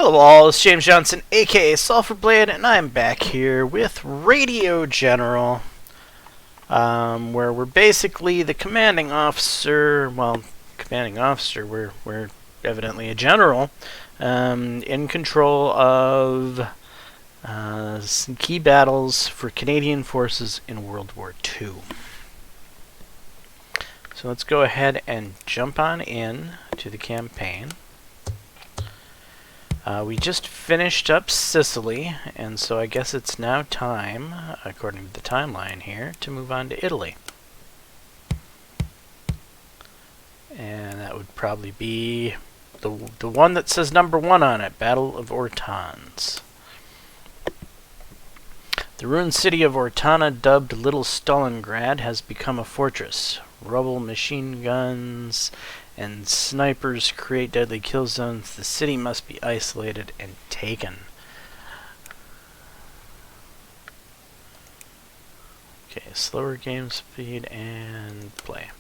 Hello all, it's James Johnson, aka Sulfurblade, and I'm back here with Radio General, where we're basically the commanding officer, we're evidently a general, in control of some key battles for Canadian forces in World War II. So let's go ahead and jump on in to the campaign. We just finished up Sicily, and so I guess it's now time, according to the timeline here, to move on to Italy. And that would probably be the one that says number 1 on it, Battle of Ortans. The ruined city of Ortana, dubbed Little Stalingrad, has become a fortress. Rubble, machine guns, and snipers create deadly kill zones. The city must be isolated and taken. Okay, slower game speed and play.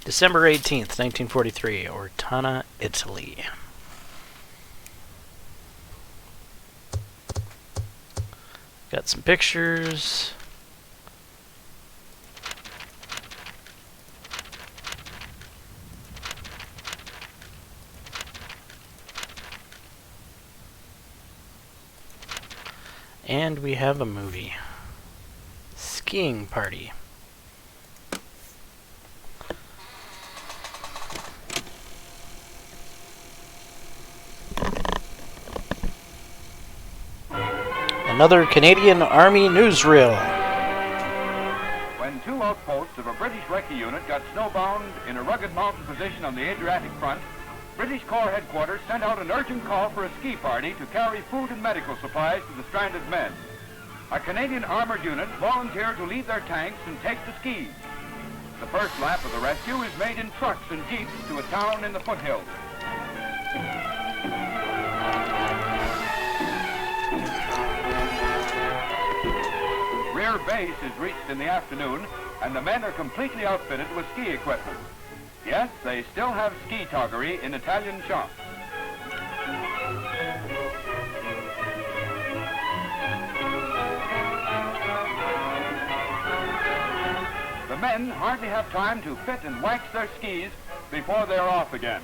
December 18th, 1943, Ortana, Italy. Got some pictures. And we have a movie. Skiing Party. Another Canadian Army newsreel. When two outposts of a British recce unit got snowbound in a rugged mountain position on the Adriatic front, British Corps headquarters sent out an urgent call for a ski party to carry food and medical supplies to the stranded men. A Canadian armored unit volunteered to leave their tanks and take the skis. The first lap of the rescue is made in trucks and jeeps to a town in the foothills. Rear base is reached in the afternoon, and the men are completely outfitted with ski equipment. Yes, they still have ski toggery in Italian shops. The men hardly have time to fit and wax their skis before they're off again.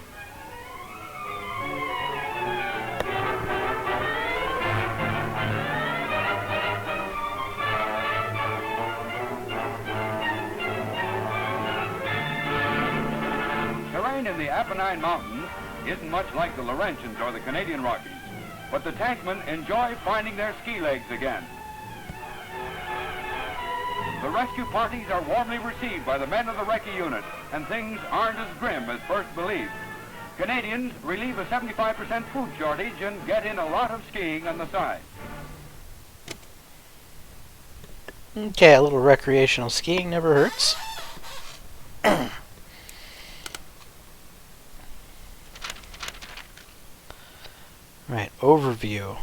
In the Apennine Mountains isn't much like the Laurentians or the Canadian Rockies, but the tankmen enjoy finding their ski legs again. The rescue parties are warmly received by the men of the recce unit, and things aren't as grim as first believed. Canadians relieve a 75% food shortage and get in a lot of skiing on the side. Okay, a little recreational skiing never hurts. Right, overview.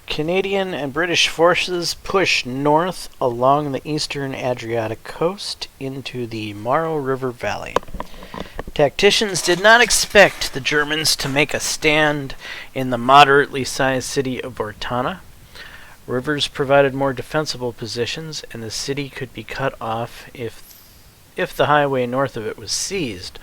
Canadian and British forces push north along the eastern Adriatic coast into the Maro River Valley. Tacticians did not expect the Germans to make a stand in the moderately sized city of Ortana. Rivers provided more defensible positions, and the city could be cut off if the highway north of it was seized.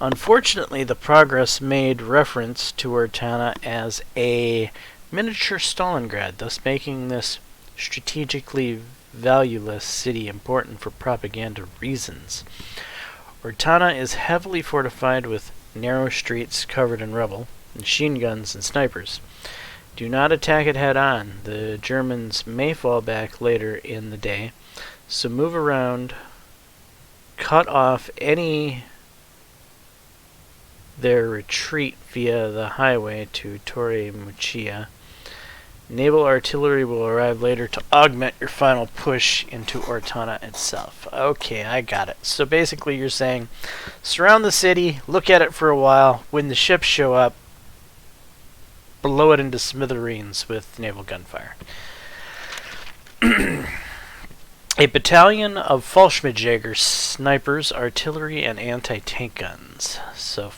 Unfortunately, the progress made reference to Ortana as a miniature Stalingrad, thus making this strategically valueless city important for propaganda reasons. Ortana is heavily fortified with narrow streets covered in rubble, machine guns, and snipers. Do not attack it head-on. The Germans may fall back later in the day, so move around, cut off their retreat via the highway to Torre Muccia. Naval artillery will arrive later to augment your final push into Ortana itself. Okay, I got it. So basically you're saying, surround the city, look at it for a while, when the ships show up, blow it into smithereens with naval gunfire. A battalion of Fallschirmjäger snipers, artillery, and anti-tank guns. So,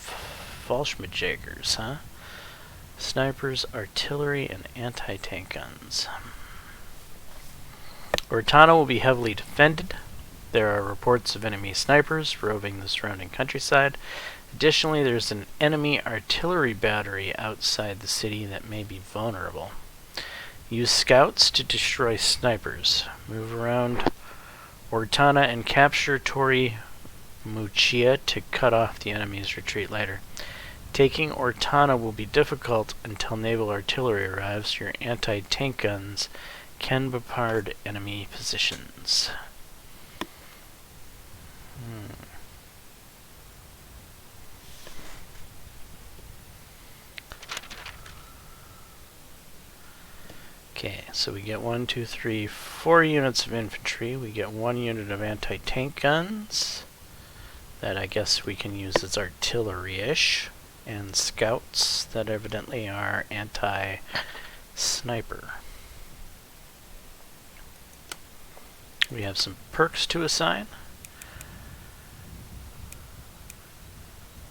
Fallschirmjägers, huh? Snipers, artillery, and anti-tank guns. Ortana will be heavily defended. There are reports of enemy snipers roving the surrounding countryside. Additionally, there's an enemy artillery battery outside the city that may be vulnerable. Use scouts to destroy snipers. Move around Ortana and capture Tori Muccia to cut off the enemy's retreat later. Taking Ortana will be difficult until naval artillery arrives. Your anti-tank guns can bombard enemy positions. Okay, so we get 1, 2, 3, 4 units of infantry. We get 1 unit of anti-tank guns that I guess we can use as artillery-ish, and scouts that evidently are anti-sniper. We have some perks to assign.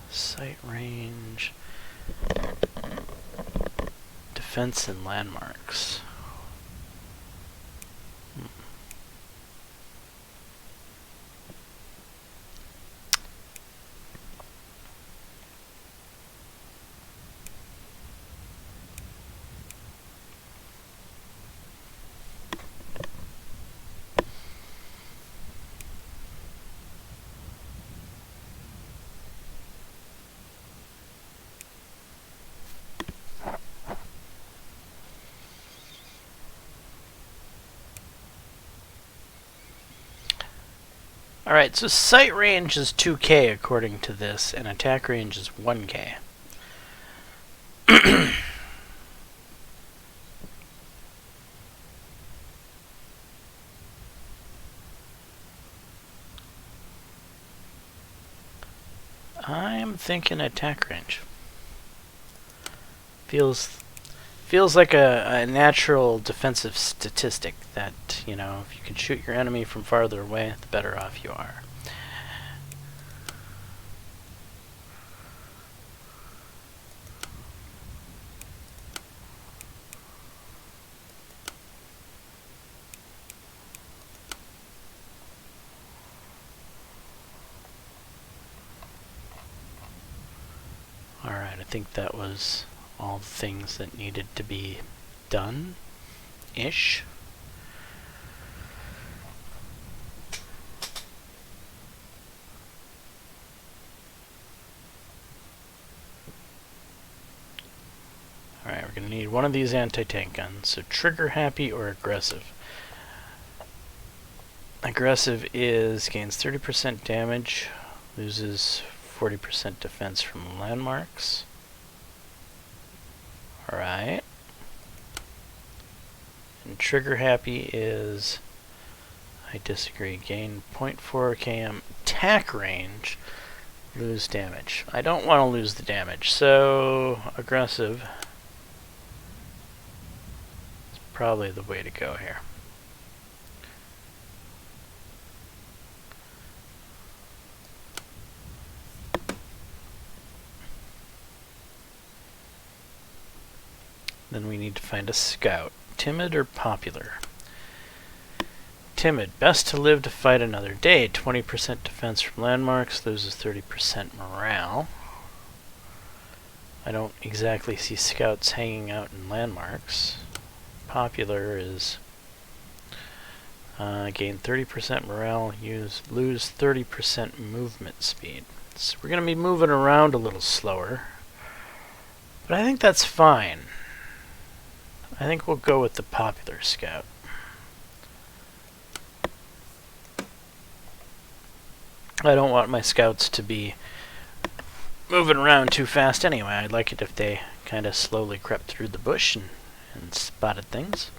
Sight range, defense and landmarks. Alright, so sight range is 2k according to this, and attack range is 1k. I'm thinking attack range. Feels like a natural defensive statistic that, you know, if you can shoot your enemy from farther away, the better off you are. Alright, I think that was all the things that needed to be done-ish. Alright, we're going to need one of these anti-tank guns. So trigger happy or aggressive. Aggressive is gains 30% damage, loses 40% defense from landmarks. Alright. And trigger happy is, I disagree, gain 0.4 km attack range, lose damage. I don't want to lose the damage, so aggressive is probably the way to go here. Then we need to find a scout. Timid or popular? Timid. Best to live to fight another day. 20% defense from landmarks. Loses 30% morale. I don't exactly see scouts hanging out in landmarks. Popular is gain 30% morale. Lose 30% movement speed. So we're going to be moving around a little slower. But I think that's fine. I think we'll go with the popular scout. I don't want my scouts to be moving around too fast anyway. I'd like it if they kind of slowly crept through the bush and spotted things.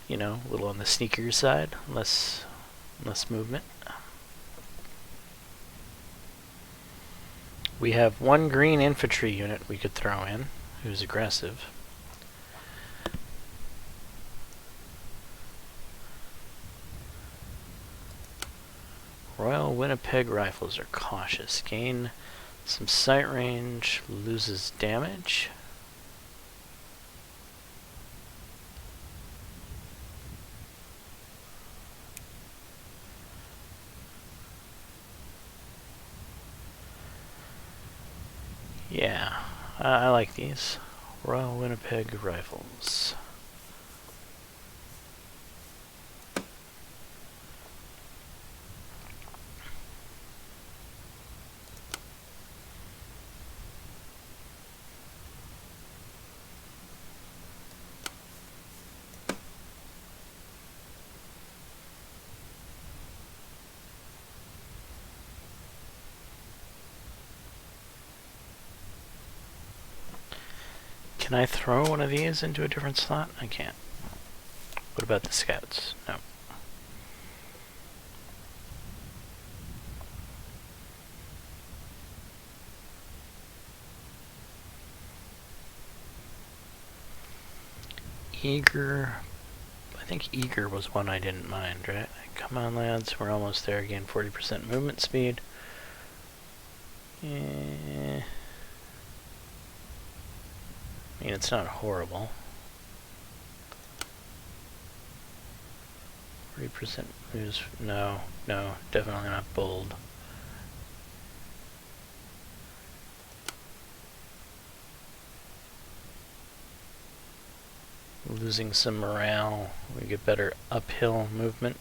You know, a little on the sneakier side, less movement. We have one green infantry unit we could throw in, who's aggressive. Winnipeg rifles are cautious. Gain some sight range, loses damage. Yeah, I like these. Royal Winnipeg rifles. Can I throw one of these into a different slot? I can't. What about the scouts? No. Eager. I think eager was one I didn't mind, right? Come on, lads. We're almost there. Gain 40% movement speed. I mean, it's not horrible. 40% moves. No, definitely not bold. Losing some morale. We get better uphill movement.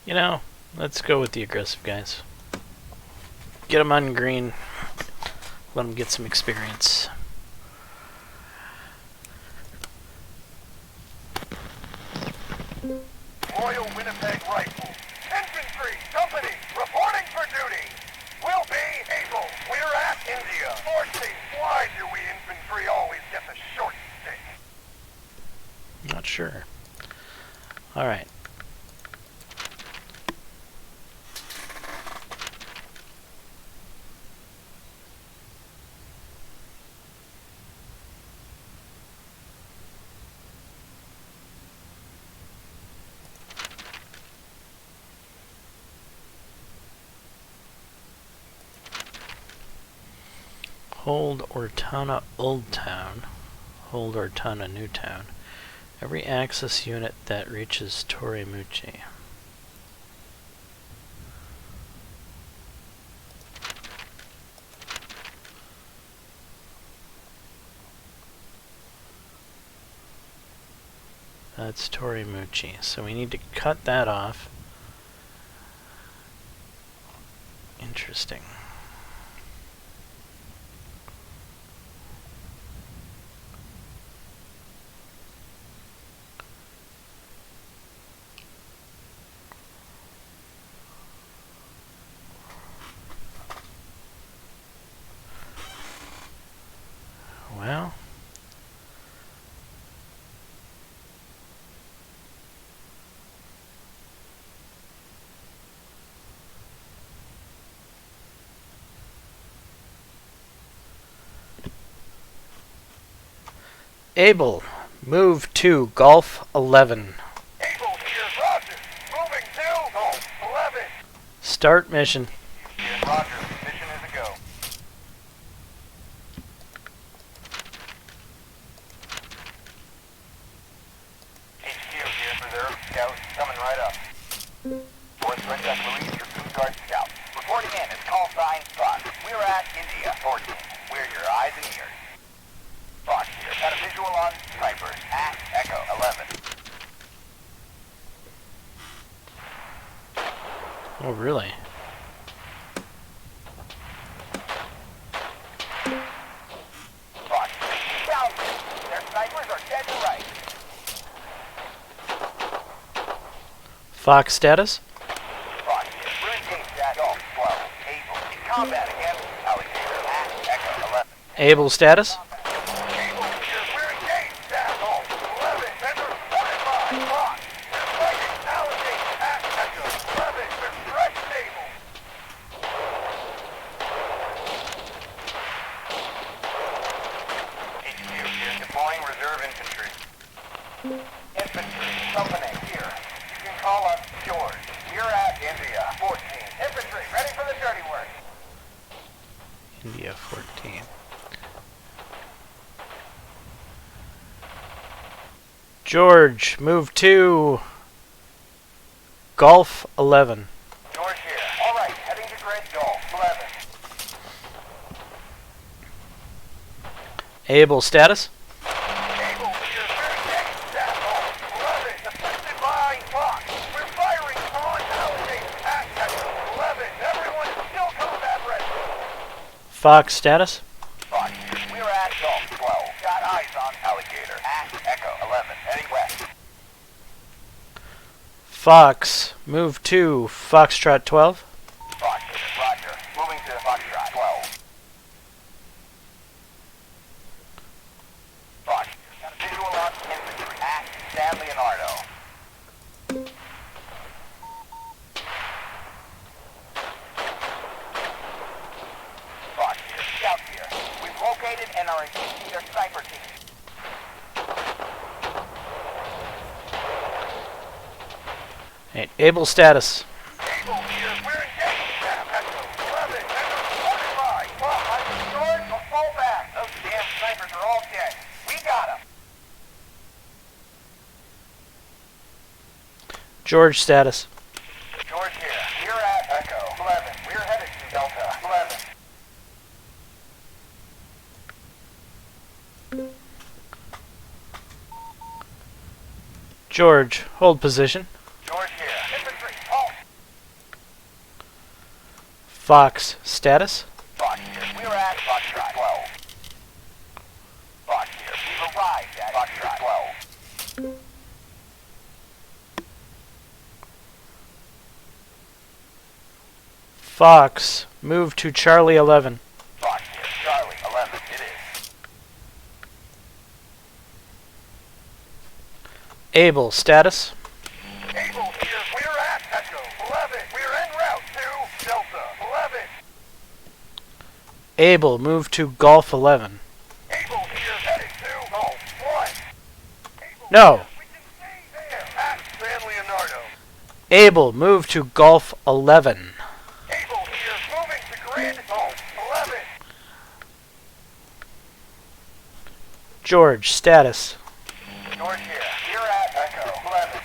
You know, let's go with the aggressive guys. Get them on green. Let them get some experience. Royal Winnipeg Rifles. Infantry company reporting for duty. Will be able. We're at India. Forcing. Why do we infantry always get the short stick? Not sure. Alright. Hold Ortana Old Town. Hold Ortana New Town. Every Axis unit that reaches Torimuchi. That's Torimuchi. So we need to cut that off. Interesting. Well, Able, move to Golf 11. Able here, Roger. Moving to Golf 11. Start mission. Here, Roger. Mission is a go. HQ here, Reserve Scout, coming right up. Fourth Princess Louise, your Coast Guard Scout. Reporting in, it's call sign Fox. We're at India. 14. We're your eyes and ears. Fox here, got a visual on Cypress at Echo 11. Oh, really? Fox, down. Their snipers are dead to right. Fox status? Fox, we're engaged at Golf 12. Able. In combat against Alligator. Echo 11. Able status? Able, we're engaged at Golf 11. Center 45. Fox, we're fighting Alligator. Echo 11. We're fresh stable. HQ here. Deploying reserve infantry. Infantry, company here. You can call us George. We're at India 14. Infantry, ready for the dirty work. India 14. George, move to Golf 11. George here. All right, heading to grid Golf 11. Able status? Able, we're very next at Golf 11. Defended by Fox. We're firing on Alligator at Echo 11. Everyone is still combat ready. Fox status? Fox, we're at Golf 12. Got eyes on Alligator at Echo 11. Heading west. Fox, move to Foxtrot 12. Fox, roger. Moving to Foxtrot 12. Fox, got a visual on infantry at San Leonardo. Fox, scouts here. We've located and are engaging their sniper team. Hey, able status. Able here. We're engaged at Echo 11. Echo 45. Well, I'm George. We'll fall back. Those damn snipers are all dead. We got them. George status. George here. We're at Echo 11. We're headed to Delta 11. George, hold position. George here. Infantry, halt. Fox status. Fox here. We're at Foxtrot 12. Fox here. We've arrived at Foxtrot 12. Fox, move to Charlie 11. Fox here. Charlie 11. It is. Able status. Able here. We're at Echo 11. We're en route to Delta 11. Able, move to Golf 11. Able here. Headed to Golf 1. Able No. here. We can stay there at San Leonardo. Able, move to Golf 11. Able here. Moving to grid Golf 11. George status. George here. We're at Echo 11.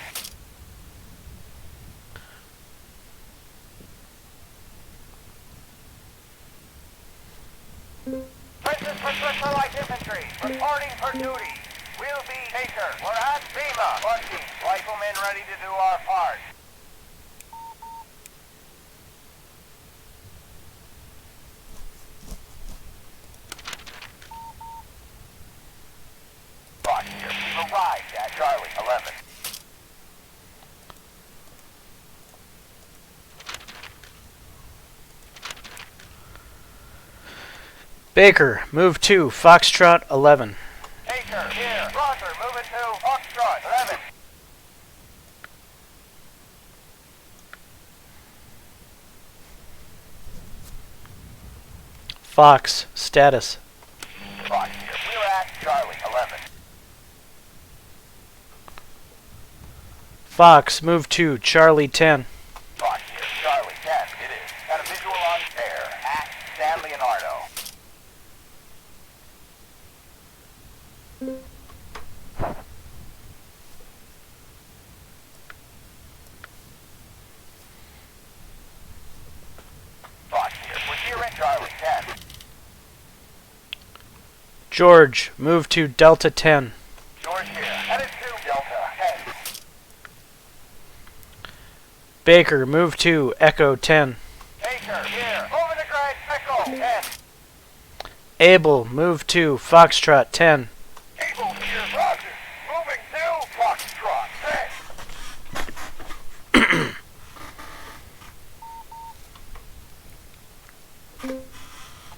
Princess for Light Infantry, reporting for duty. We'll be Taker. We're at FEMA. 14. Riflemen ready to do our part. Fox here. We've arrived at Charlie 11. Baker, move to Foxtrot 11. Taker here. Roger, moving to Foxtrot 11. Fox status. Fox here. We're at Charlie 11. Fox, move to Charlie 10. Fox here. Charlie 10. It is. Got a visual on air at San Leonardo. Fox here. We're here at Charlie 10. George, move to Delta 10. George here. Headed to Delta 10. Baker, move to Echo 10. Baker, here. Moving to grid, Echo 10. Able, move to Foxtrot 10. Able here, Roger. Moving to Foxtrot 10.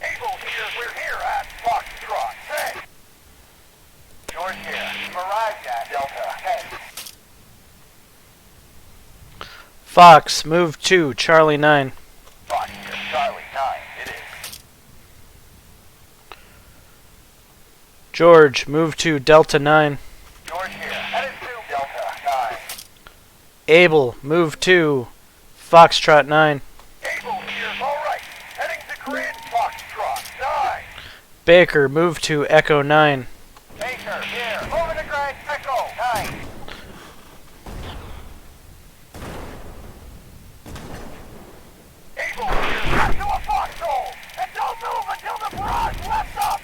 Able here, we're here at Foxtrot 10. George here, we've arrived at Delta 10. Fox, move to Charlie 9. Fox here, Charlie 9, it is. George, move to Delta 9. George here, headed to Delta 9. Able, move to Foxtrot 9. Able here, alright. Heading to grid, Foxtrot 9. Baker, move to Echo 9. Baker here, moving to grid, Echo 9. Able here, back to a foxhole, and don't move until the barrage lifts up.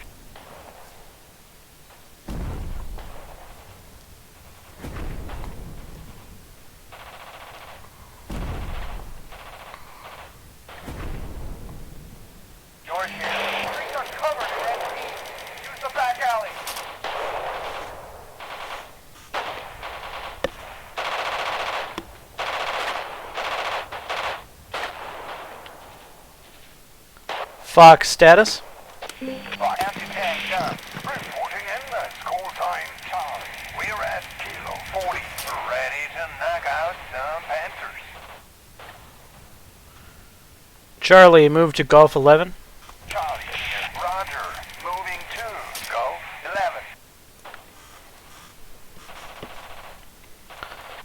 George here, streets are covered in MPs. Use the back alley. Fox, status? Fox, Anti-Tank, reporting in the school time, Charlie. We're at Kilo 40, ready to knock out some Panthers. Charlie, move to Golf 11. Charlie here, Roger, moving to Golf 11.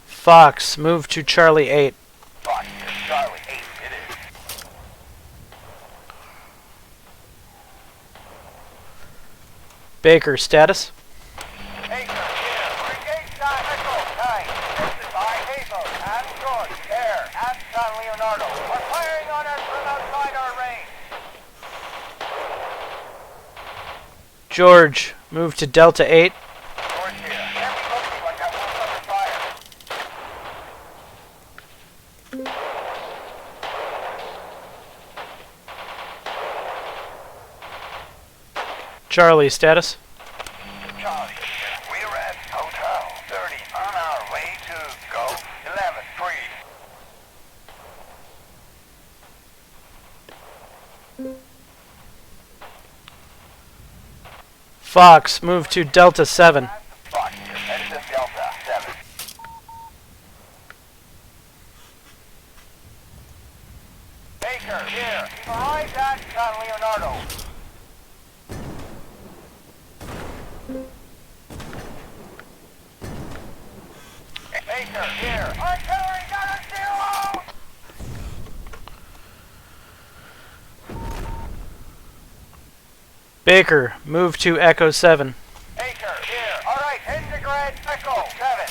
Fox, move to Charlie 8. Fox here, Charlie 8, it is. Baker, status? Baker here, Brigade Shot Echo 9. This is by Hazel and George, Air, and San Leonardo. We're firing on us from outside our range. George, move to Delta 8. George here, can't be looking like that one's under fire. Charlie, status? Charlie here, we're at Hotel 30, on our way to Golf 11, free. Fox, move to Delta 7. Fox here, headed to Delta 7. Baker here, we've arrived at San Leonardo. Baker here, artillery got us zero! Baker, move to Echo 7. Baker here, alright, heading to grid, Echo 7.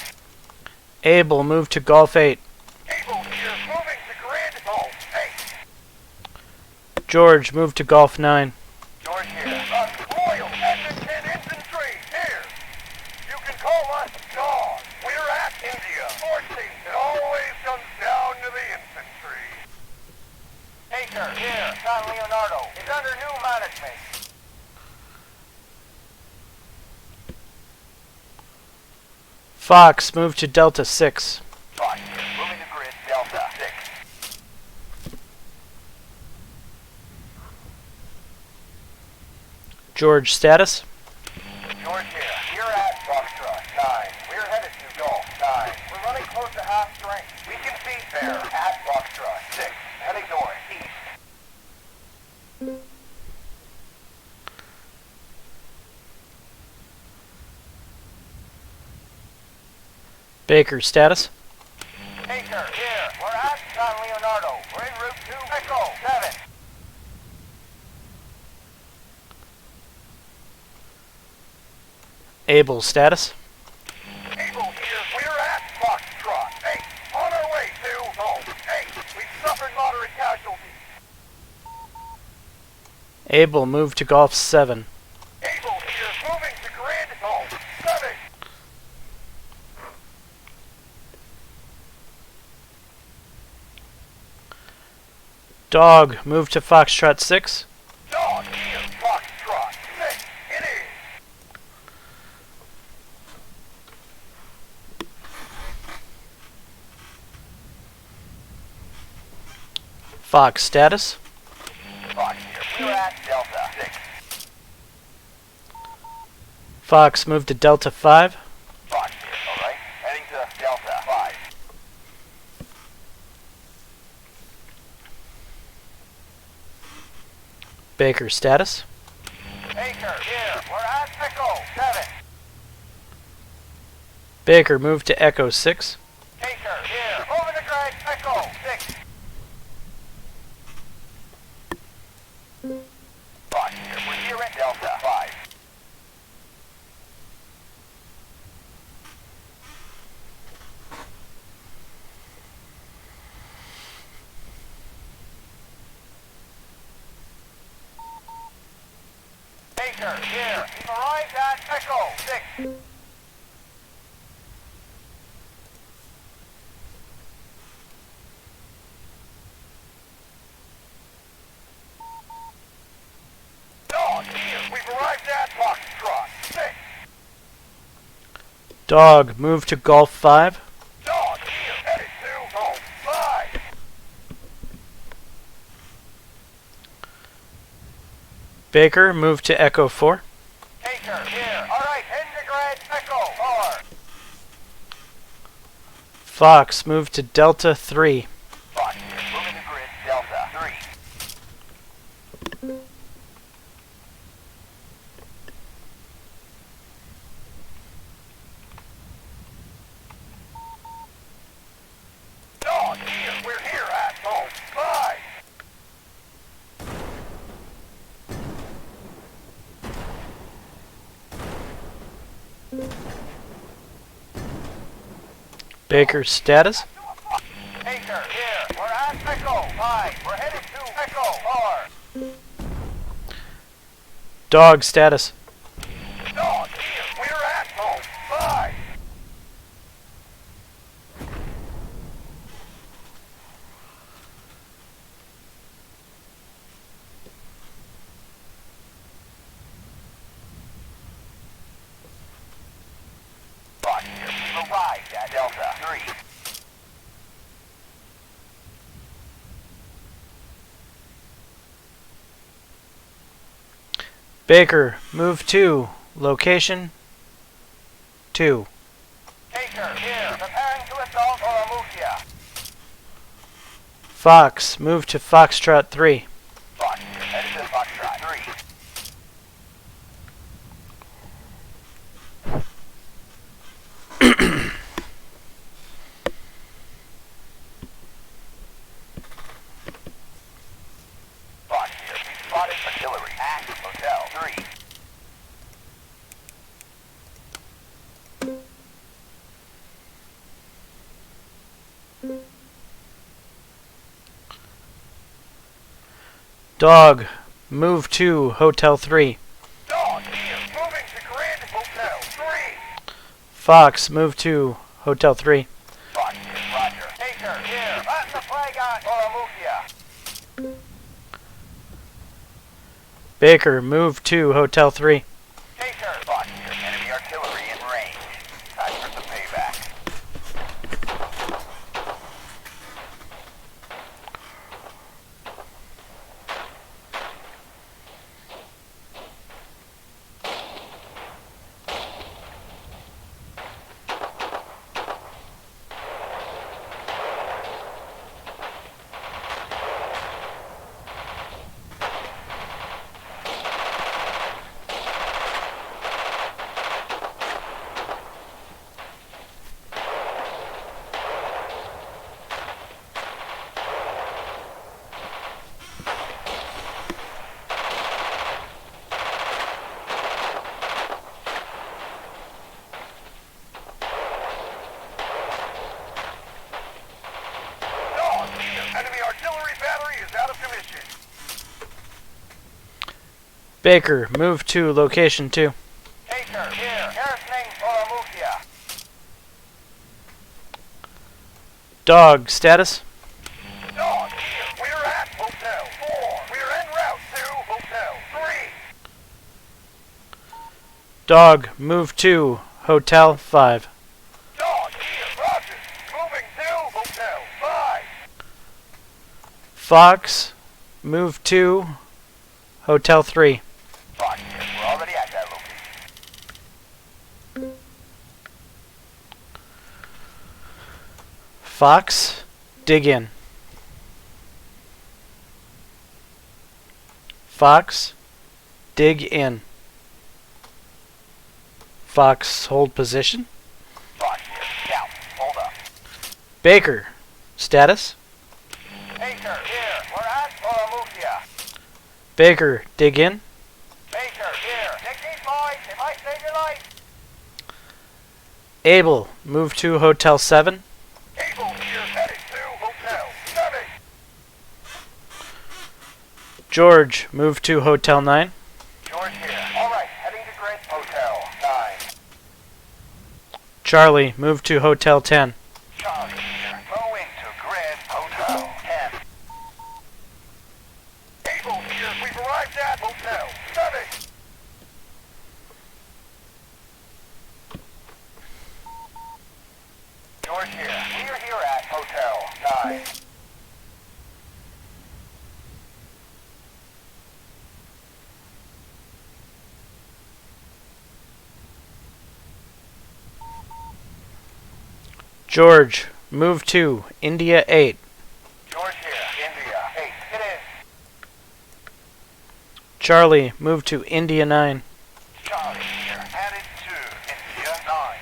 Able, move to Golf 8. Able here, moving to grid, Golf 8. George, move to Golf 9. George here, Royal Edmonton Infantry here. You can call us Dog. We're at India. 14. It always comes down to the infantry. Baker here, San Leonardo is under new management. Fox, move to Delta 6. Fox here, moving to grid, Delta 6. George, status? George here, we're at Foxtrot 9. We're headed to Golf 9. We're running close to half strength. We can see there at Foxtrot 6, heading north, east. Baker, status? Baker here, we're at San Leonardo. We're en route to Echo 7. Able, status? Able here, we're at Foxtrot 8. On our way to Golf 8. We've suffered moderate casualties. Able, move to Golf 7. Able here, moving to grid, Golf 7. Dog, move to Foxtrot 6. Dog here, Foxtrot 6, it is. Fox status. Fox here, we're at Delta 6. Fox, move to Delta 5. Fox here, alright. Heading to Delta 5. Baker status. Baker here, we're at Echo 7. Baker, move to Echo 6. Baker here, moving to grid, Echo 6. Fox here, we're here at Delta 5. Baker here, we've arrived at Echo 6. Dog here, we've arrived at Foxtrot 6. Dog, move to Golf 5. Dog here, headed to Golf 5. Baker, move to Echo 4. Baker here, alright, heading to grid, Echo 4. Fox, move to Delta 3. Fox here, moving to grid, Delta 3. Dog here, we're here at Golf 5. Baker status. Baker here, we're at Echo 5. We're headed to Echo 4. Dog status. Dog here, we're at Golf 5. Fox here, we've arrived at Delta 3. Baker, move to location 2. Baker here, preparing to assault Oramukia. Fox, move to Foxtrot 3. Fox here, headed to Foxtrot 3. Fox here, we spotted artillery at Hotel 3. Dog, move to Hotel 3. Dog here, moving to Grand Hotel 3. Fox, move to Hotel 3. Fox here, roger. Baker here, planting the flag on Oramukia. Baker, move to Hotel 3. Baker, Fox here, enemy artillery in range. Time for some payback. Dog here, enemy artillery battery is out of commission. Baker, move to location 2. Baker here, garrisoning Oramukia. Dog status. Dog here, we're at Hotel Dog, move to Hotel 5. Dog, here, Roger. Moving to Hotel 5. Fox, move to Hotel 3. Fox here. We're already at that location. Fox, dig in. Fox, dig in. Fox, hold position. Fox here. Scout, hold up. Baker, status. Baker, here. We're at Oramukia. Baker, dig in. Baker, here. Take these boys. They might save your life. Abel, move to Hotel 7. Able here, heading to Hotel 7. George, move to Hotel 9. George here. All right, heading to Grid Hotel 9. Charlie, move to Hotel 10. Charlie here. Going to Grid Hotel 10. Able here. We've arrived at Hotel 7. George here. We are here at Hotel 9. George, move to India 8. George here. India 8. It is. Charlie, move to India 9. Charlie here. Headed to India 9.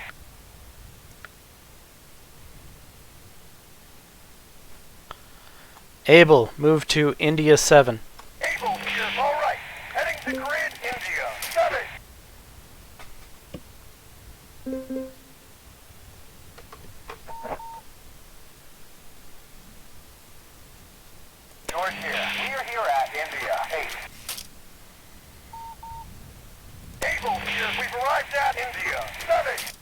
Abel, move to India 7. Able here. All right. Heading to Grid India 7. George here. We are here at India 8. Able here. We've arrived at India 7.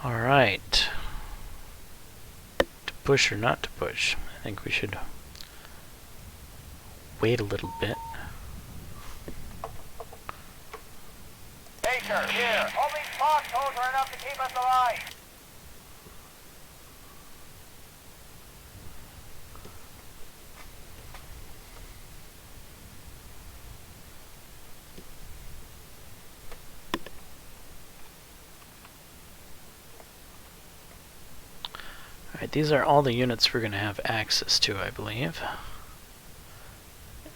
Alright. To push or not to push? I think we should wait a little bit. Baker here. All these foxholes are enough to keep us alive. Alright, these are all the units we're going to have access to, I believe.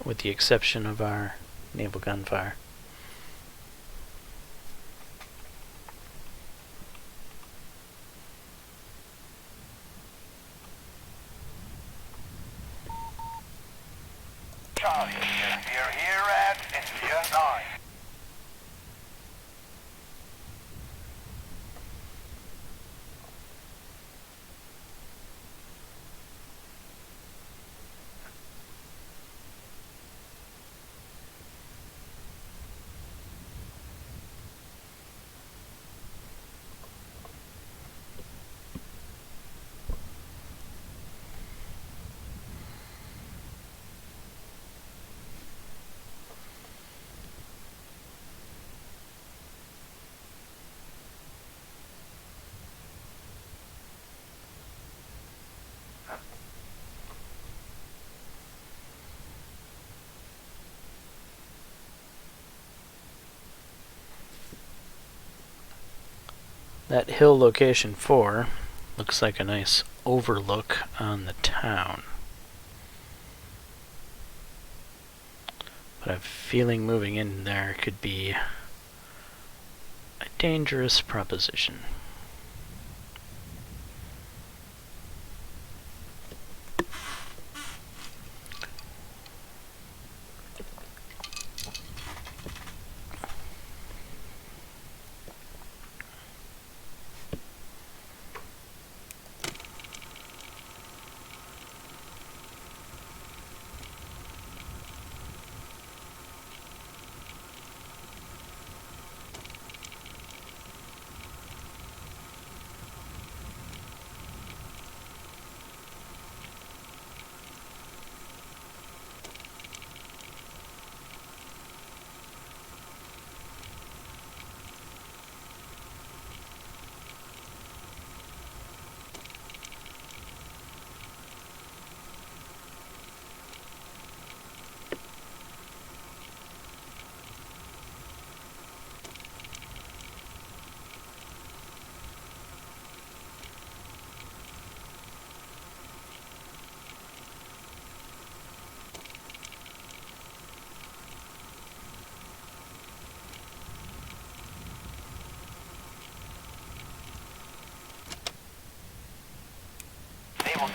With the exception of our naval gunfire. Charlie here. We are here at India 9. That hill location 4 looks like a nice overlook on the town. But I have a feeling moving in there could be a dangerous proposition.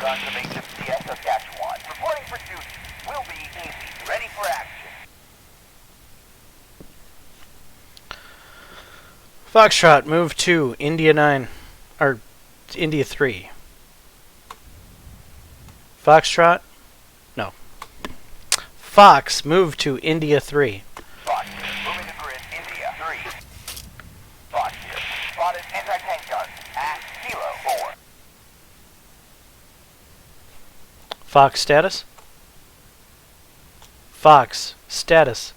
Sons of HMCS Saskatchewan. Reporting for duty. Will be easy. Ready for action. Foxtrot, move to India 9, or India 3. Foxtrot? No. Fox, move to India 3. Fox here. Moving to grid. India 3. Fox here. Spotted anti-tank guns at Kilo 4. Fox status? Fox status.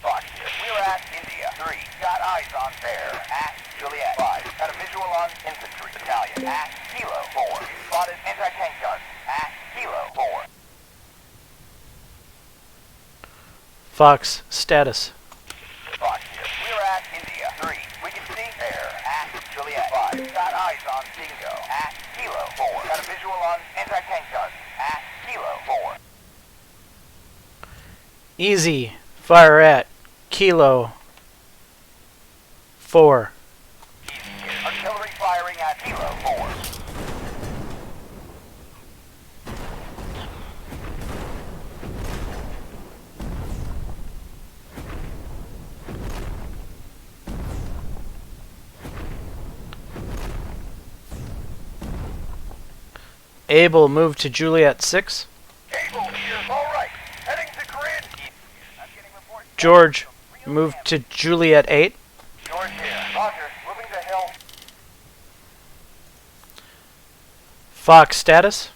Fox here. We're at India 3. Got eyes on bear at Juliet 5. Got a visual on infantry battalion at Kilo 4. Spotted anti-tank guns at Kilo 4. Fox status. Fox here. We're at India 3. We can see bear at Juliet 5. Got eyes on Dingo at Kilo 4. Got a visual on anti-tank guns at Kilo 4. Easy, fire at Kilo 4. Artillery firing at Kilo 4. Able, move to Juliet 6. Able here. All right. Heading to grid. I'm getting reports. George, move to Juliet 8. George here. Roger. Moving to hill. Fox status.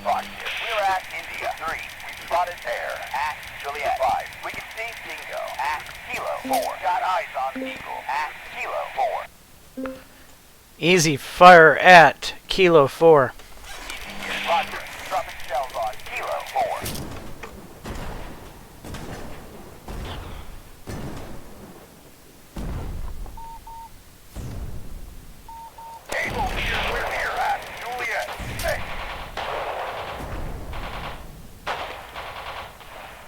Fox here. We're at India 3. We spotted bear at Juliet 5. We can see Dingo at Kilo 4. Got eyes on Eagle at Kilo 4. Easy, fire at Kilo 4. Roger. Dropping shells on Kilo 4. Able here. We're here at Juliet 6.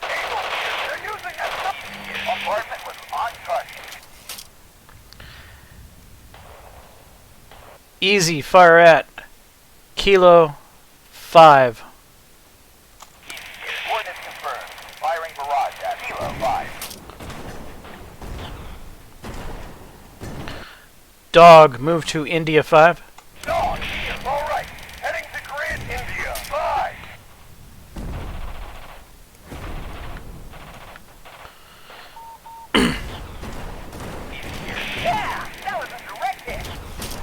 Able here. They're using a apartment was on target. Easy, fire at Kilo 5. Coordinates confirmed. Firing barrage at Kilo 5. Dog, move to India 5. Dog here. All right. Heading to grid. India 5. Yeah, that was a direct hit.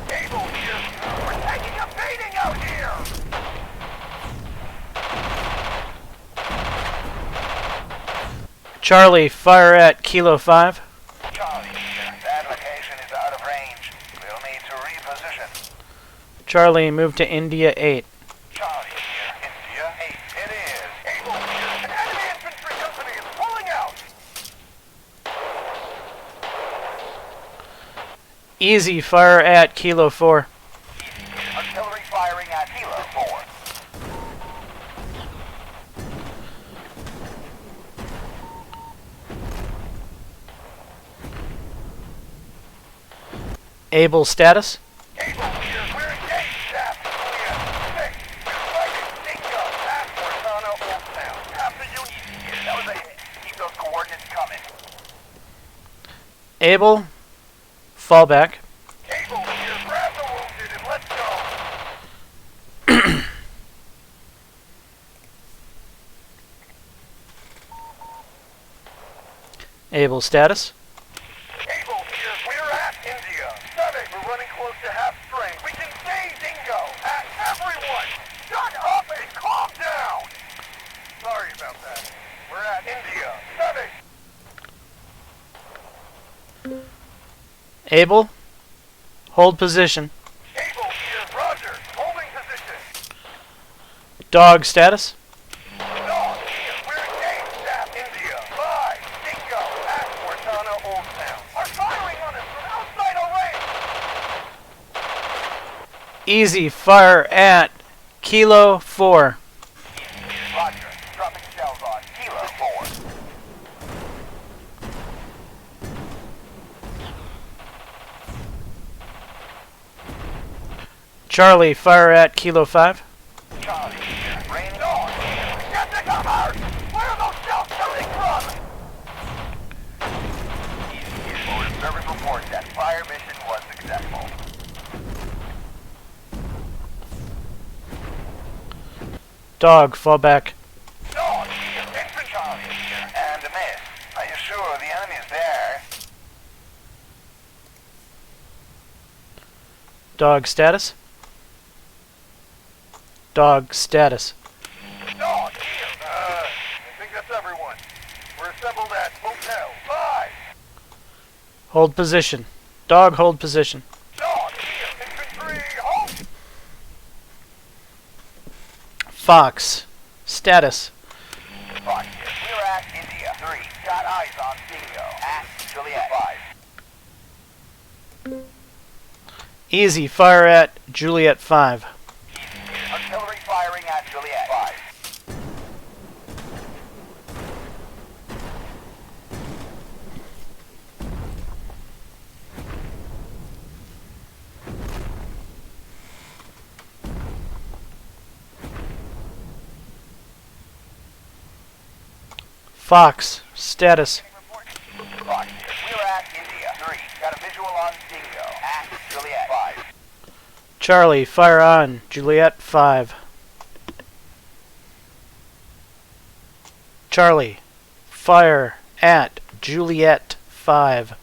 Able here. We're taking a beating out here. Charlie, fire at Kilo 5. Charlie here. That location is out of range. We'll need to reposition. Charlie, move to India 8. Charlie here. India 8. It is. Able here. An enemy infantry company is pulling out. Easy, fire at Kilo 4. Artillery firing at Kilo 4. Able status. Able here. We're engaged at Juliet 6. We're fighting Dingo at Cortana Old Town. Half the unit here. That was a hit. Keep those coordinates coming. Able, fall back. Able here. Grab the wounded and let's go. Able status. Able here. We're at India. Stunning. We're running close to half strength. We can see Dingo at everyone. Shut up and calm down. Sorry about that. We're at India. Stunning. Able, hold position. Able here. Roger. Holding position. Dog status. Dog here. We're engaged at India. 5. Dingo at Cortana Old Town. Are firing on us from outside our range. Easy, fire at Kilo 4. Roger. Dropping shells on Kilo 4. Charlie, fire at Kilo 5. here. Raining. Dog here. Get the cover! Where are those shells coming from? Easy here. Forward observers report that fire mission was successful. Dog, fall back. Dog here. Extra Charlie here. And a miss. Are you sure the enemy is there? Dog status. Dog status. Dog here. I think that's everyone. We're assembled at Hotel 5. Hold position. Dog, hold position. Dog here. Infantry, hold. Fox status. Fox here. We're at India 3. Got eyes on Dingo at Juliet 5. Easy, fire at Juliet 5. Easy here. Artillery firing at Juliet 5. Fox status. Fox here. We're at India 3. Got a visual on Dingo at Juliet 5. Charlie, fire on Juliet 5. Charlie, fire at Juliet 5.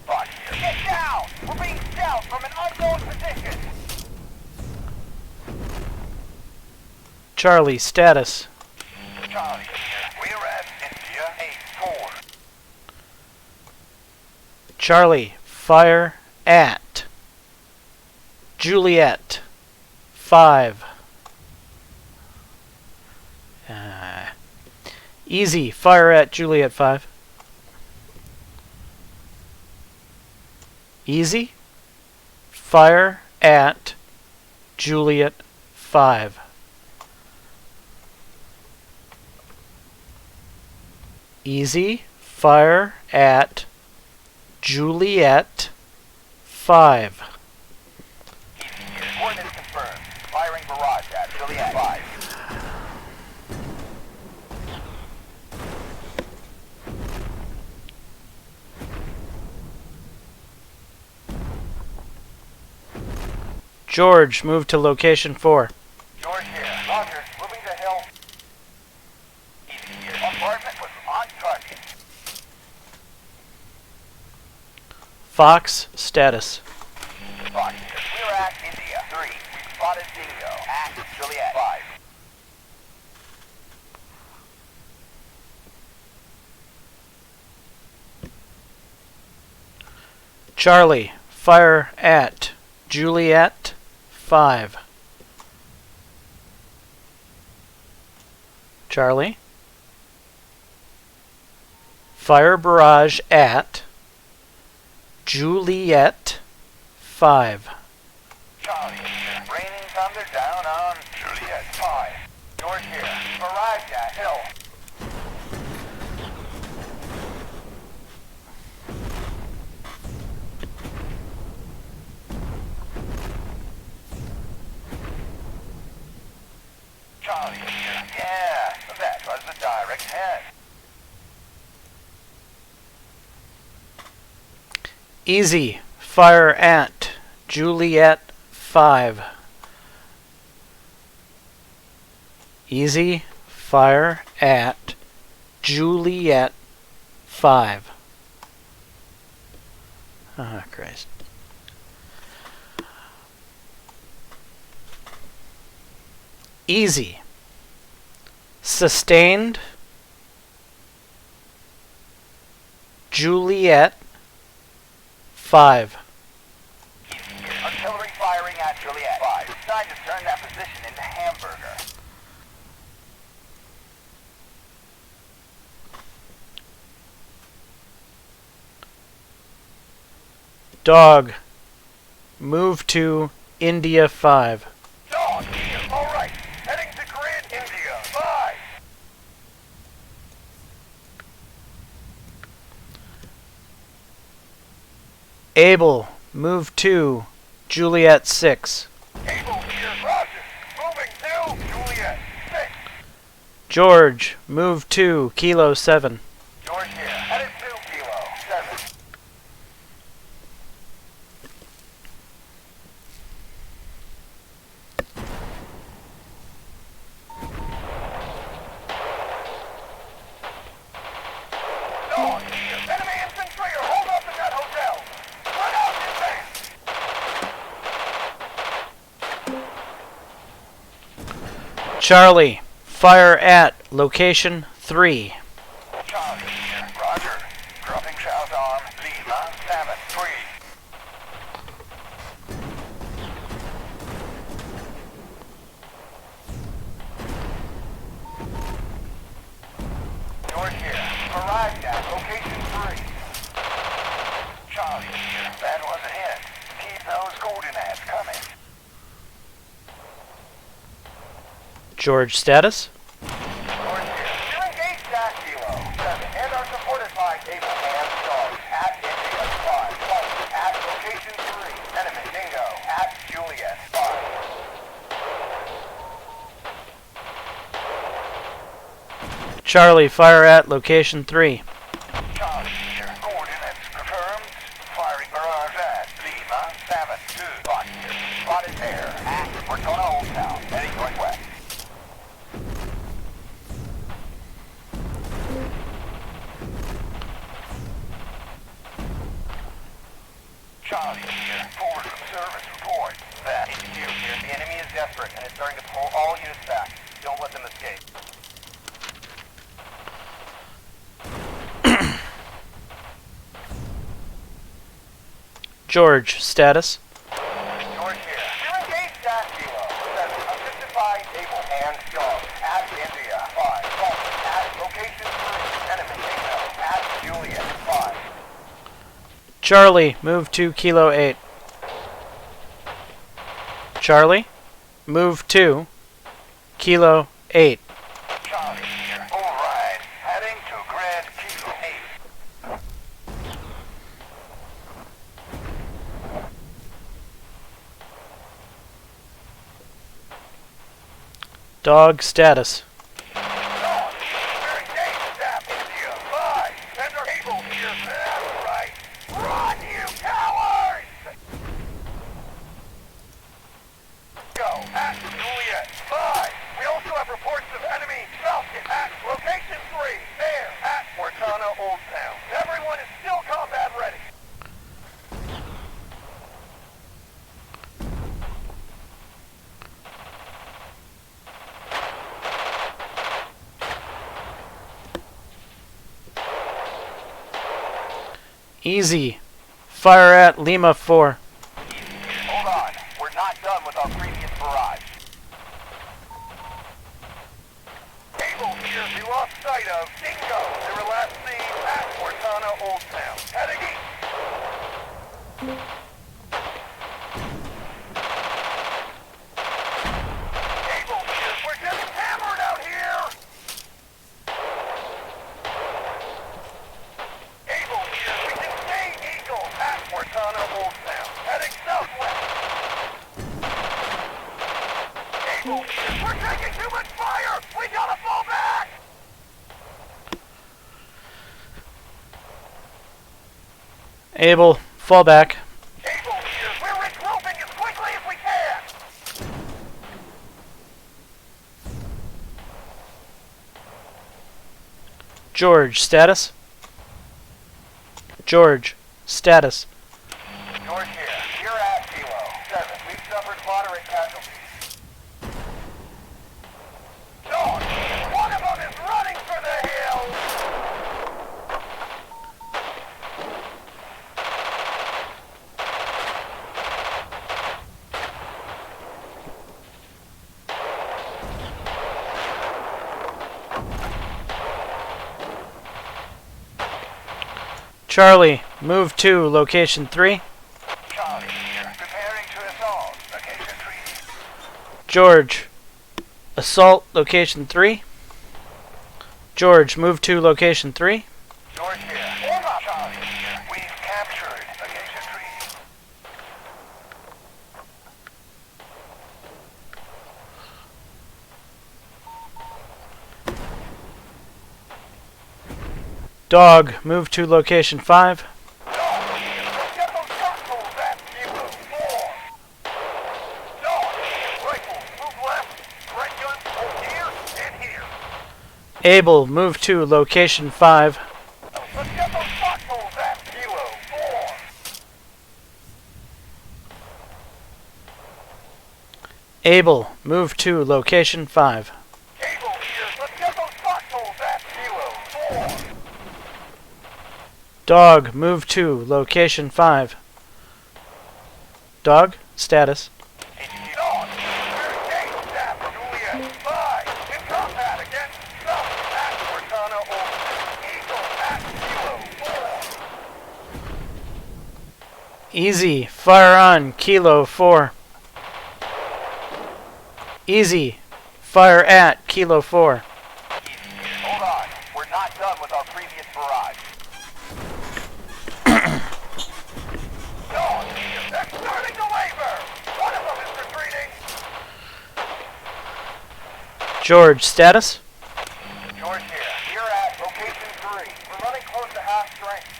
Fox here. Get down! We're being shelled from an unknown position. Charlie, status. Charlie here. We're at India Ep.4. Charlie, fire at Juliet 5. Easy, fire at Juliet 5. Easy, fire at Juliet 5. Easy, fire at Juliet 5. Easy here. Coordinates confirmed. Firing barrage at Juliet 5. George, move to location 4. George here. Roger. Moving to hill. Easy here. Bombardment was on target. Fox, status. Fox here. We're at India 3. We've spotted Dingo at Juliet 5. Charlie, fire at Juliet 5. Charlie, fire barrage at Juliet 5. Charlie here. Raining thunder down on Juliet 5. George here. We've arrived at hill. Charlie here. Yeah, that was the direct hit. Easy, fire at Juliet 5. Easy, fire at Juliet 5. Oh, Christ. Easy. Sustained. Juliet 5. Easy here. Artillery firing at Juliet 5. Time to turn that position into hamburger. Dog. Move to India 5. Dog here. All right. Heading to grid India 5. Able. Move to Juliet 6. Able here. George, move 2, Kilo 7. George here. Headed 2 Kilo 7. George here. Enemy infantry are hold up in that hotel. Run out in advance. Charlie, fire at location 3. Charlie here. Roger. Dropping shout arm. Lima 7-3. George here. Arrived at location 3. Charlie here. That was a hit. Keep those coordinates coming. George, status? George here. You're engaged at Kilo 7 and are supported by Able and Dogs at India 5. At location 3. Enemy Dingo at Juliet 5. Charlie, fire at location 3. Charlie here. Coordinates confirmed. Firing barrage at Lima 7-2. Spot here. Spotted there. At Fortuna Old Town. Heading northwest. Charlie here. Forward from service report. That HQ here. The enemy is desperate and is starting to pull all units back. Don't let them escape. George, status? George here. You're engaged at Kilo 7. Assisted by Able and Dog at India 5. At location 3. Enemy Dingo at Juliet 5. Charlie, move 2, Kilo 8. Charlie, move 2, Kilo 8. Charlie here. Override. Heading to Grand Kilo 8. Dog, status? Dog, we're engaged at India 5. Sender Able here. That's right. Run, you cowards! Go at Juliet 5. We also have reports of enemy Falcon at location 3. There at Fortuna Old Town. Everyone is still combat ready. Easy. Fire at Lima 4. Hold on. We're not done with our previous barrage. Able here. We lost sight of Dingo. They were last seen at Fortuna Old Town. Heading east. Able here. We're getting hammered out here. Able here. We can stay Eagle at Fortuna Old Town. Heading southwest. Able here. We're taking too much fire. We gotta fall back. Able, fall back. Able here. We're regrouping as quickly as we can. George, status? George, status? George here. You're at Kilo 7. We've suffered moderate casualties. George, one of them is running for the hills. Charlie, move 2, location 3. Charlie here. Preparing to assault. Location 3. George, assault, location 3. George, move 2, location 3. George here. Hold up. Charlie here. We've captured location 3. Dog, move to location 5. Let's get those shotguns at Kilo 4. Dog, rifle, move left. Red gun, hold here and here. Able, move to location 5. Let's get those shotguns at Kilo 4. Able, move to location 5. Cable here. Let's get those shotguns at Kilo 4. Dog, move to location 5. Dog, status. Dog, we're engaged at Juliet 5. In combat against South at Cortana over. Eagle at Kilo 4. Easy, fire on Kilo 4. Easy, fire at Kilo 4. Hold on. We're not done with our previous barrage. Dog, they're starting to waver. One of them is retreating. George, status. George here. You're at location 3. We're running close to half strength.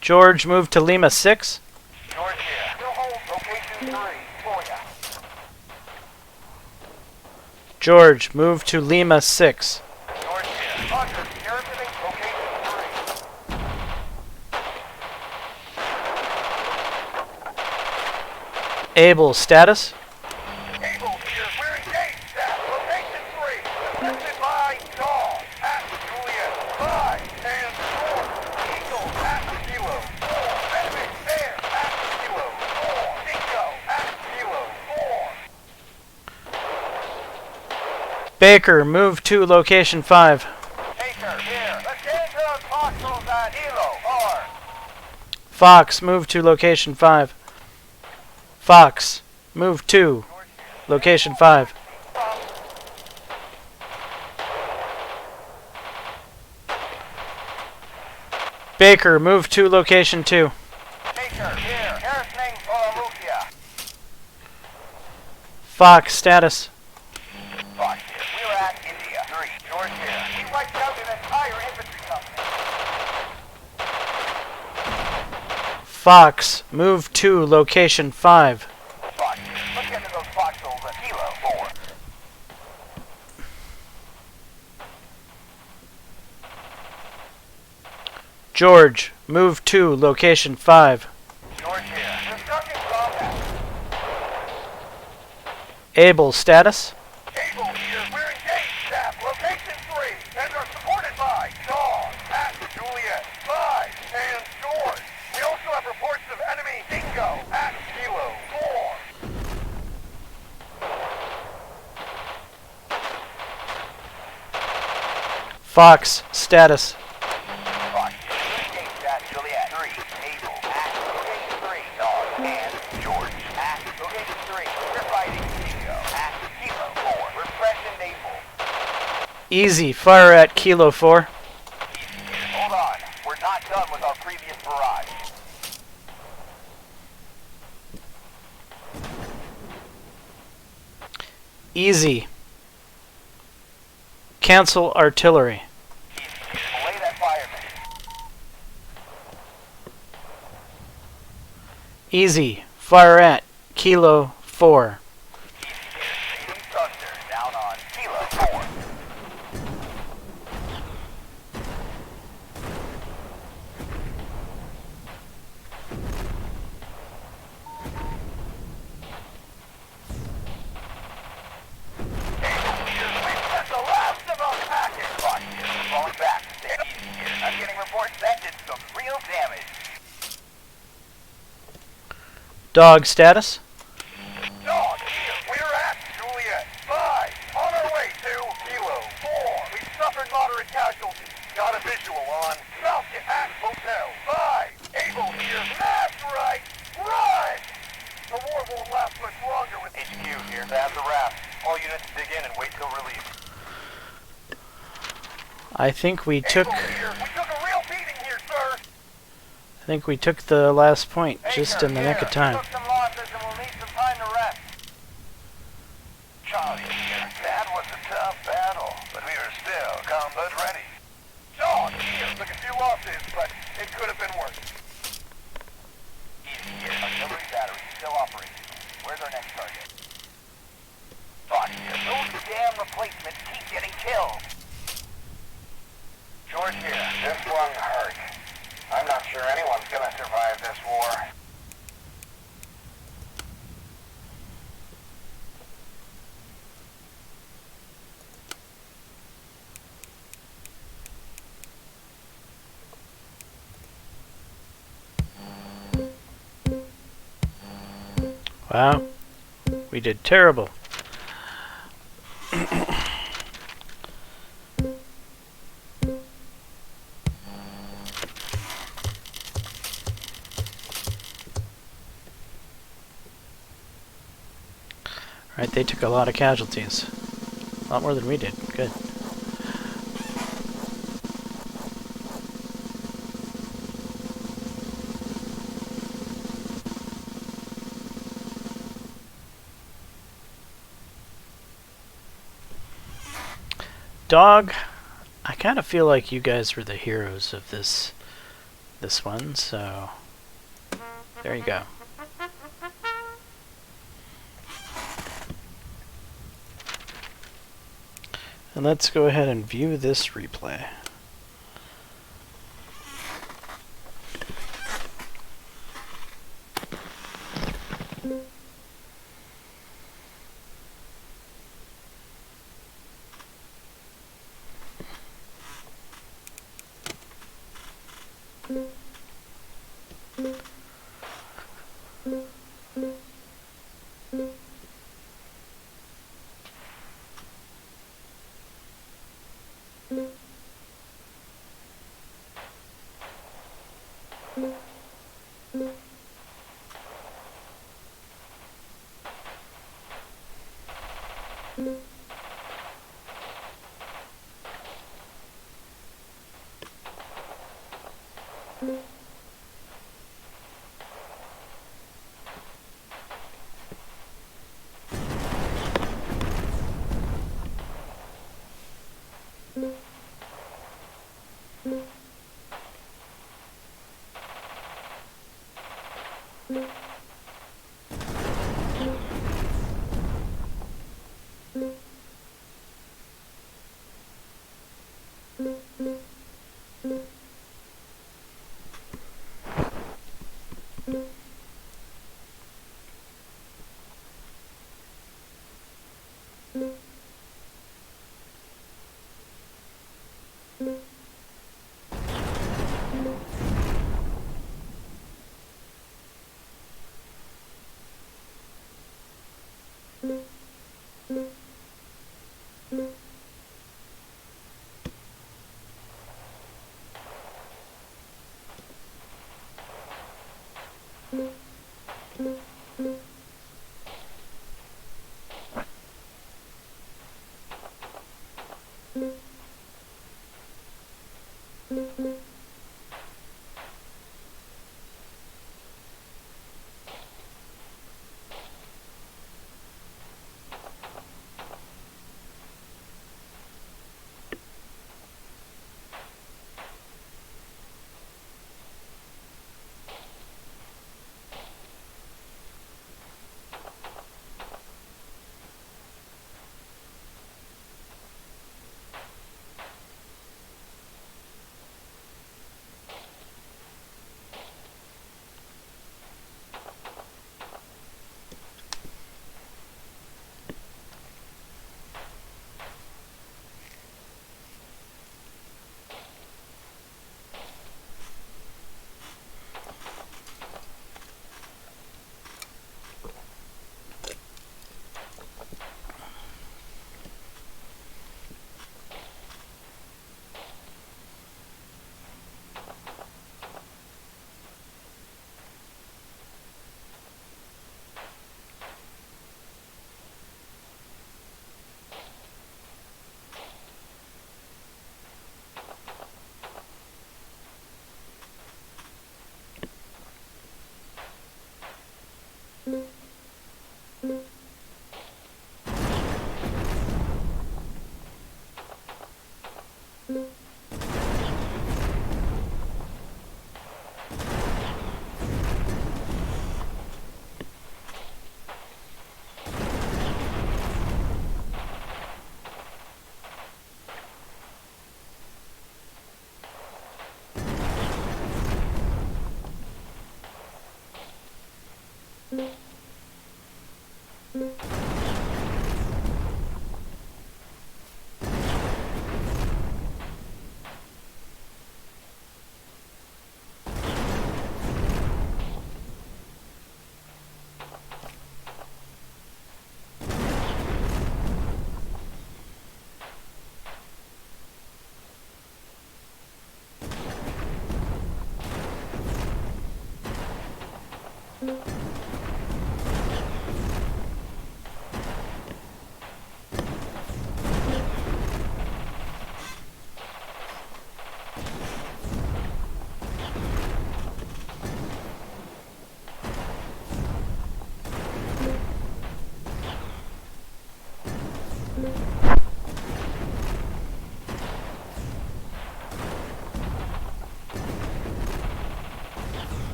George, move to Lima 6. George here. Still hold location 3 for ya. George, move to Lima 6. George here. Roger. Garrisoning location 3. Able, status. Cable here. We're engaged at location 3. Defended by Dog at Juliet 5 and 4. Eagle at Kilo 4. Enemy there at Kilo 4. Dingo at Kilo 4. Baker, move to location 5. Taker here. Let's get into those hostiles at Kilo 4. Fox, move to location 5. Fox, move to location 5. Baker, move to location 2. Taker here. Garrisoning Olamukia. Fox, status. Fox here. We were at India 3. George here. We wiped out an entire infantry company. Fox, move to location 5. Fox here. Let's get into those foxholes at Kilo 4. George, move to location 5. George here. We're stuck in combat. Able, status. Cable here. We're engaged at location 3 and are supported by Dog at Juliet 5 and George. We also have reports of enemy Dingo at Kilo 4. Fox, status. Fox here. We're engaged at Juliet 3. Able at location 3. Dog and George at location 3. We're fighting Dingo at Kilo 4. We're fresh and able. Easy, fire at Kilo 4. Hold on. We're not done with our previous barrage. Easy. Cancel artillery. Belay that fireman. Easy, fire at Kilo 4. Shooting thunder down on Kilo 4. We've got the last of our package. Fox here. We're falling back. Stay easy here. I'm getting reports that did some real damage. Dog, status. Dog here. We're at Juliet 5. On our way to Kilo 4. We've suffered moderate casualties. Got a visual on Falcon at Hotel 5. Able here. That's right. Run! The war won't last much longer with HQ here. That's a wrap. All units dig in and wait till relief. I think we took Able here. We took a real beating here, sir. I think we took the last point just Baker in the nick here. of time. Took some losses and we'll need some time to rest. Charlie here. Bad Wow. We did terrible. Right, they took a lot of casualties. A lot more than we did. Good. Dog, I kind of feel like you guys were the heroes of this one, so there you go. And let's go ahead and view this replay.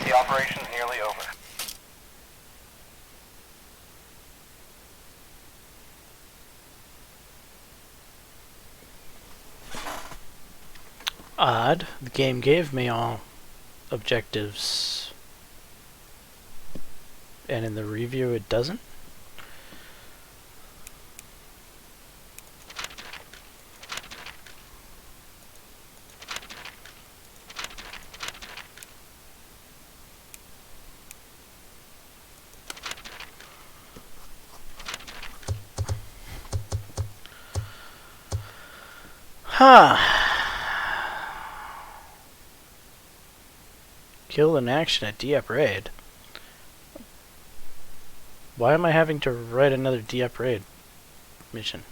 The operation's nearly over. Odd. The game gave me all objectives. And in the review it doesn't? Huh. Kill in action at Ep.4. Why am I having to write another Ep.4 mission?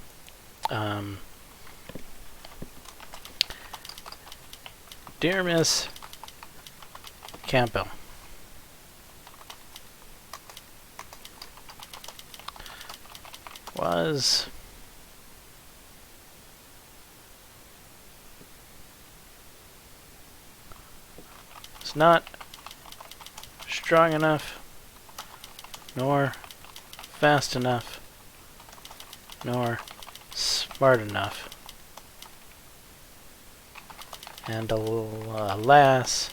Dear Miss Campbell, was not strong enough, nor fast enough, nor smart enough. And alas,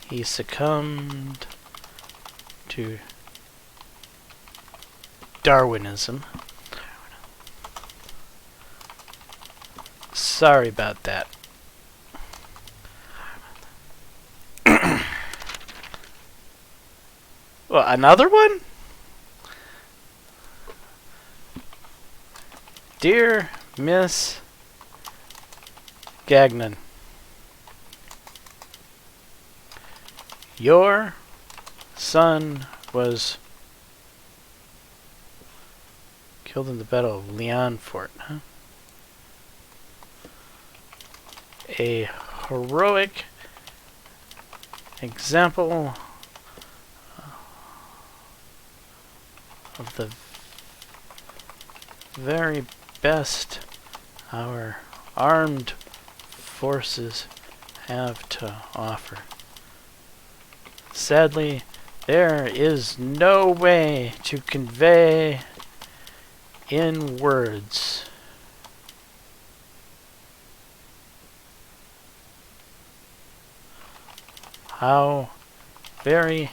he succumbed to Darwinism. Sorry about that. Well, another one? Dear Miss Gagnon, your son was killed in the Battle of Leonfort, huh? A heroic example of the very best our armed forces have to offer. Sadly, there is no way to convey in words how very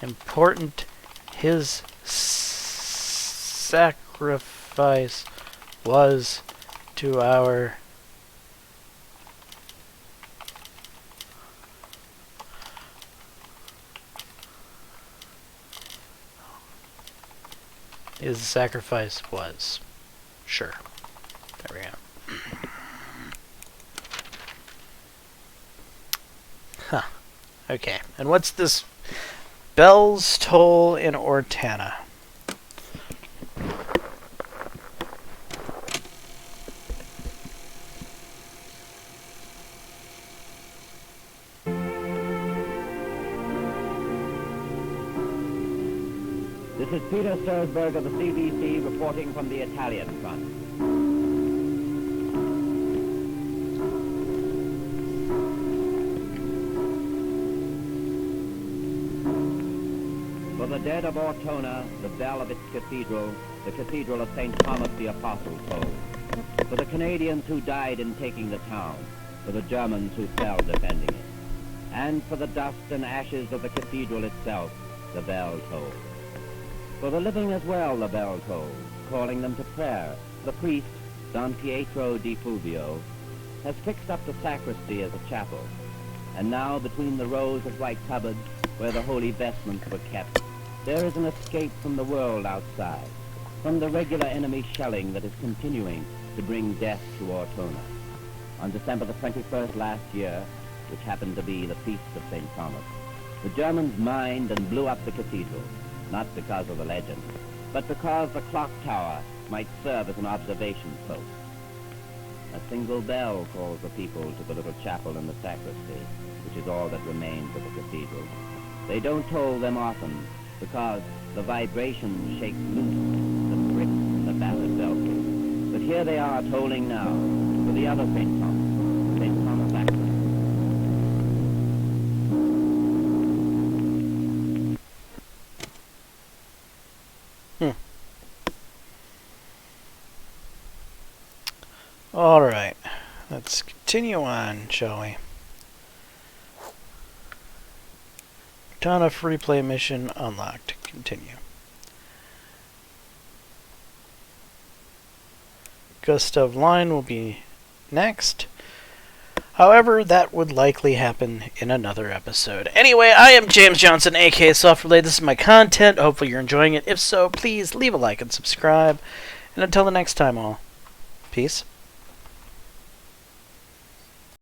important his sacrifice was to our Sure. There we go. Huh. Okay. And what's this Bell's Toll in Ortana? This is Peter Stursberg of the CBC reporting from the Italian front. For the dead of Ortona, the bell of its cathedral, the Cathedral of St. Thomas the Apostle tolls. For the Canadians who died in taking the town, for the Germans who fell defending it. And for the dust and ashes of the cathedral itself, the bell tolls. For the living as well, the bell tolls, calling them to prayer. The priest, Don Pietro di Fulvio, has fixed up the sacristy as a chapel. And now, between the rows of white cupboards where the holy vestments were kept, there is an escape from the world outside, from the regular enemy shelling that is continuing to bring death to Ortona. On December the 21st last year, which happened to be the feast of St. Thomas, the Germans mined and blew up the cathedral, not because of the legend, but because the clock tower might serve as an observation post. A single bell calls the people to the little chapel in the sacristy, which is all that remains of the cathedral. They don't toll them often, because the vibration shakes loose the bricks in the battered belfry. But here they are tolling now, for the other St. Thomas Aquin. Alright, let's continue on, shall we? Katana free play mission unlocked. Continue. Gustav Line will be next. However, that would likely happen in another episode. Anyway, I am James Johnson, aka Sulfurblade. This is my content. Hopefully you're enjoying it. If so, please leave a like and subscribe. And until the next time, all, peace.